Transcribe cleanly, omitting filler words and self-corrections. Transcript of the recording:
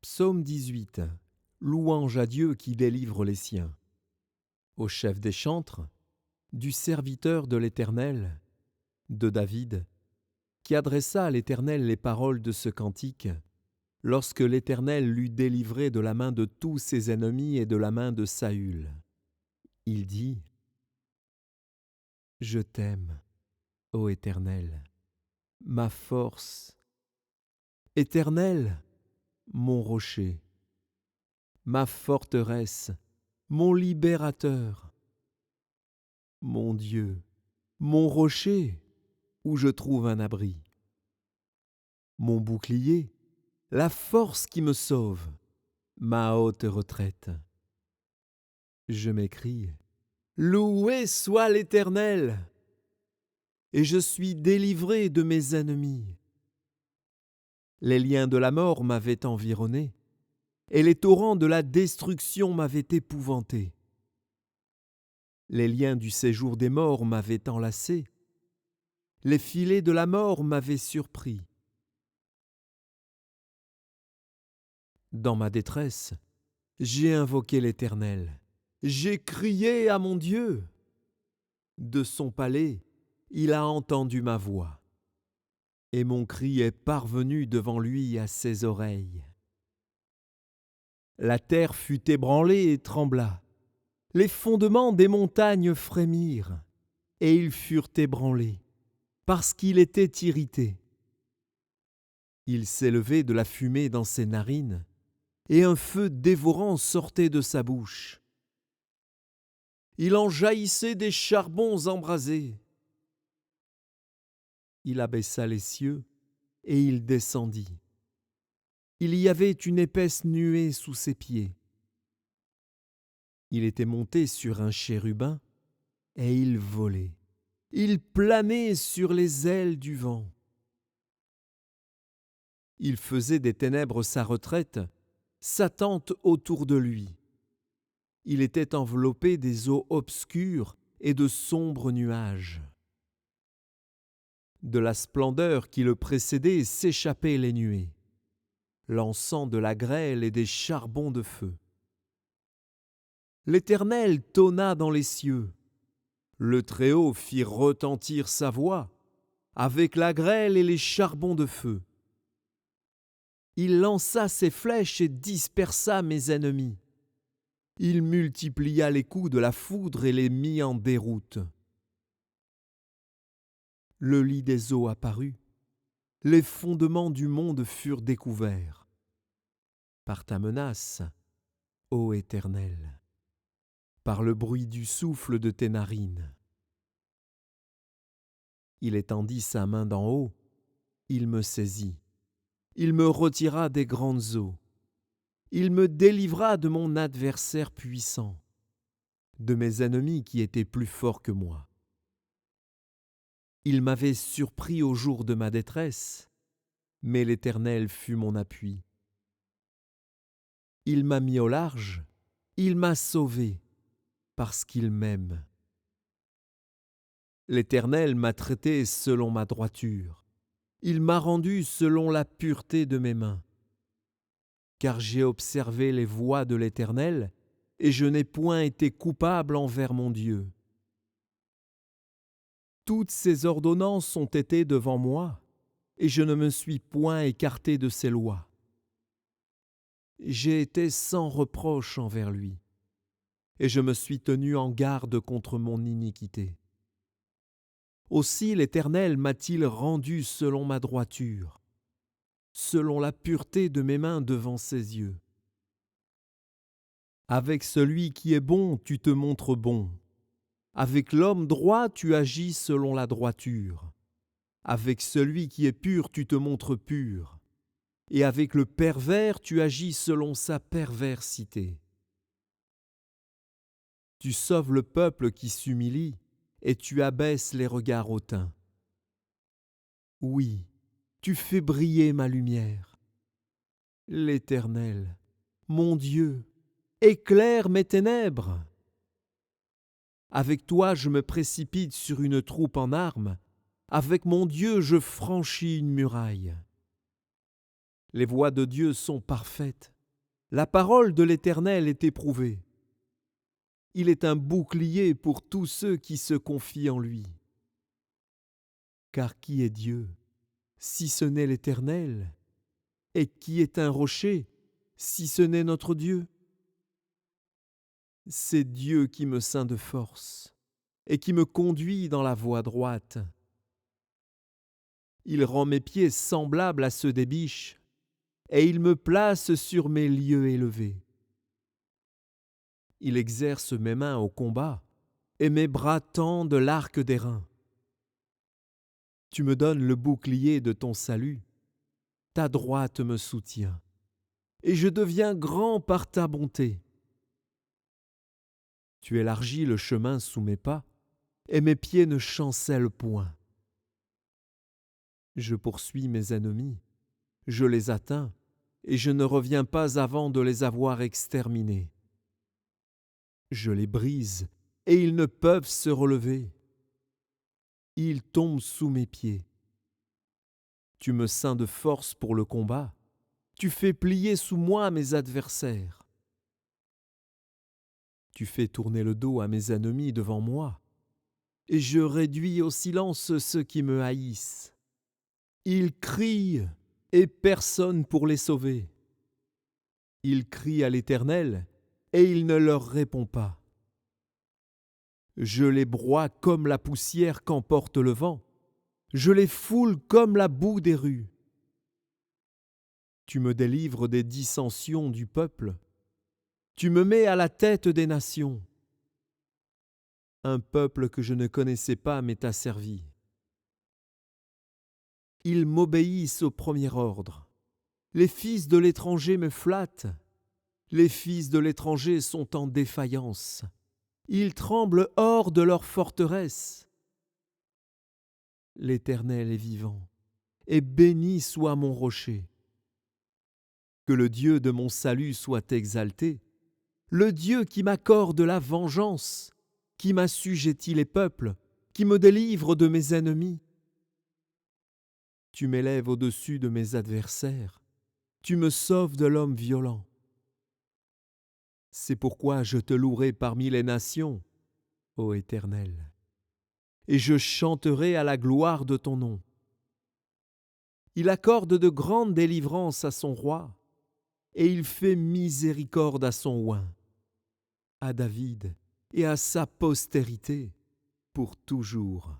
Psaume 18. Louange à Dieu qui délivre les siens. Au chef des chantres, du serviteur de l'Éternel, de David, qui adressa à l'Éternel les paroles de ce cantique, lorsque l'Éternel l'eut délivré de la main de tous ses ennemis et de la main de Saül. Il dit : Je t'aime, ô Éternel, ma force. Éternel, mon rocher, ma forteresse, mon libérateur, mon Dieu, mon rocher, où je trouve un abri, mon bouclier, la force qui me sauve, ma haute retraite. Je m'écrie : Loué soit l'Éternel, et je suis délivré de mes ennemis. Les liens de la mort m'avaient environné, et les torrents de la destruction m'avaient épouvanté. Les liens du séjour des morts m'avaient enlacé, les filets de la mort m'avaient surpris. Dans ma détresse, j'ai invoqué l'Éternel, j'ai crié à mon Dieu. De son palais, il a entendu ma voix, et mon cri est parvenu devant lui à ses oreilles. La terre fut ébranlée et trembla, les fondements des montagnes frémirent, et ils furent ébranlés, parce qu'il était irrité. Il s'élevait de la fumée dans ses narines, et un feu dévorant sortait de sa bouche. Il en jaillissait des charbons embrasés. Il abaissa les cieux, et il descendit. Il y avait une épaisse nuée sous ses pieds. Il était monté sur un chérubin, et il volait. Il planait sur les ailes du vent. Il faisait des ténèbres sa retraite, sa tente autour de lui. Il était enveloppé des eaux obscures et de sombres nuages. De la splendeur qui le précédait s'échappaient les nuées, l'encens de la grêle et des charbons de feu. L'Éternel tonna dans les cieux. Le Très-Haut fit retentir sa voix avec la grêle et les charbons de feu. Il lança ses flèches et dispersa mes ennemis. Il multiplia les coups de la foudre et les mit en déroute. Le lit des eaux apparut. Les fondements du monde furent découverts. Par ta menace, ô Éternel, par le bruit du souffle de tes narines. Il étendit sa main d'en haut, il me saisit. Il me retira des grandes eaux. Il me délivra de mon adversaire puissant, de mes ennemis qui étaient plus forts que moi. Il m'avait surpris au jour de ma détresse, mais l'Éternel fut mon appui. Il m'a mis au large, il m'a sauvé, parce qu'il m'aime. L'Éternel m'a traité selon ma droiture. Il m'a rendu selon la pureté de mes mains. Car j'ai observé les voies de l'Éternel, et je n'ai point été coupable envers mon Dieu. Toutes ses ordonnances ont été devant moi, et je ne me suis point écarté de ses lois. J'ai été sans reproche envers lui, et je me suis tenu en garde contre mon iniquité. Aussi l'Éternel m'a-t-il rendu selon ma droiture, selon la pureté de mes mains devant ses yeux. Avec celui qui est bon, tu te montres bon. Avec l'homme droit, tu agis selon la droiture. Avec celui qui est pur, tu te montres pur. Et avec le pervers, tu agis selon sa perversité. Tu sauves le peuple qui s'humilie, et tu abaisses les regards hautains. Oui, tu fais briller ma lumière. L'Éternel, mon Dieu, éclaire mes ténèbres. Avec toi, je me précipite sur une troupe en armes. Avec mon Dieu, je franchis une muraille. Les voies de Dieu sont parfaites. La parole de l'Éternel est éprouvée. Il est un bouclier pour tous ceux qui se confient en lui. Car qui est Dieu, si ce n'est l'Éternel? Et qui est un rocher, si ce n'est notre Dieu? C'est Dieu qui me ceint de force et qui me conduit dans la voie droite. Il rend mes pieds semblables à ceux des biches, et il me place sur mes lieux élevés. Il exerce mes mains au combat, et mes bras tendent l'arc d'airain. Tu me donnes le bouclier de ton salut, ta droite me soutient, et je deviens grand par ta bonté. Tu élargis le chemin sous mes pas, et mes pieds ne chancellent point. Je poursuis mes ennemis, je les atteins, et je ne reviens pas avant de les avoir exterminés. Je les brise, et ils ne peuvent se relever. Ils tombent sous mes pieds. Tu me ceins de force pour le combat, tu fais plier sous moi mes adversaires. Tu fais tourner le dos à mes ennemis devant moi, et je réduis au silence ceux qui me haïssent. Ils crient, et personne pour les sauver. Ils crient à l'Éternel, et il ne leur répond pas. Je les broie comme la poussière qu'emporte le vent. Je les foule comme la boue des rues. Tu me délivres des dissensions du peuple. Tu me mets à la tête des nations. Un peuple que je ne connaissais pas m'est asservi. Ils m'obéissent au premier ordre. Les fils de l'étranger me flattent. Les fils de l'étranger sont en défaillance. Ils tremblent hors de leur forteresse. L'Éternel est vivant, et béni soit mon rocher. Que le Dieu de mon salut soit exalté, le Dieu qui m'accorde la vengeance, qui m'assujettit les peuples, qui me délivre de mes ennemis. Tu m'élèves au-dessus de mes adversaires, tu me sauves de l'homme violent. C'est pourquoi je te louerai parmi les nations, ô Éternel, et je chanterai à la gloire de ton nom. Il accorde de grandes délivrances à son roi, et il fait miséricorde à son oint, à David et à sa postérité pour toujours.